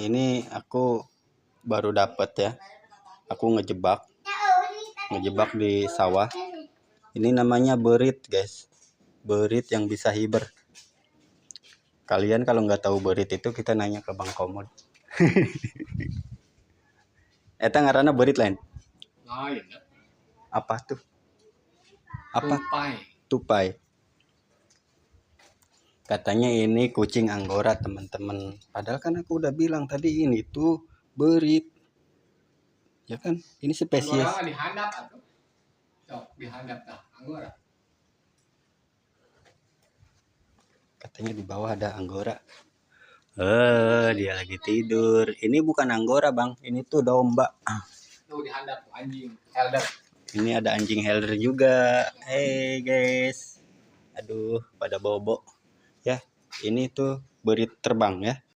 Ini aku baru dapat ya. Aku ngejebak di sawah. Ini namanya berit, guys. Berit yang bisa hiber. Kalian kalau nggak tahu berit itu, kita nanya ke Bang Komod. Eta ngaranna berit lain. Apa tuh? Apa? Tupai. Katanya ini kucing Anggora, teman-teman. Padahal kan aku udah bilang tadi ini tuh berit. Ya kan? Ini spesies. Anggora dihadap atuh. Sok dihadap dah Anggora. Katanya di bawah ada Anggora. Dia lagi tidur. Ini bukan Anggora, Bang. Ini tuh domba. Tuh dihadap anjing helder. Ini ada anjing helder juga. Hey guys. Aduh, pada bobo. Ya, ini tuh berit terbang ya.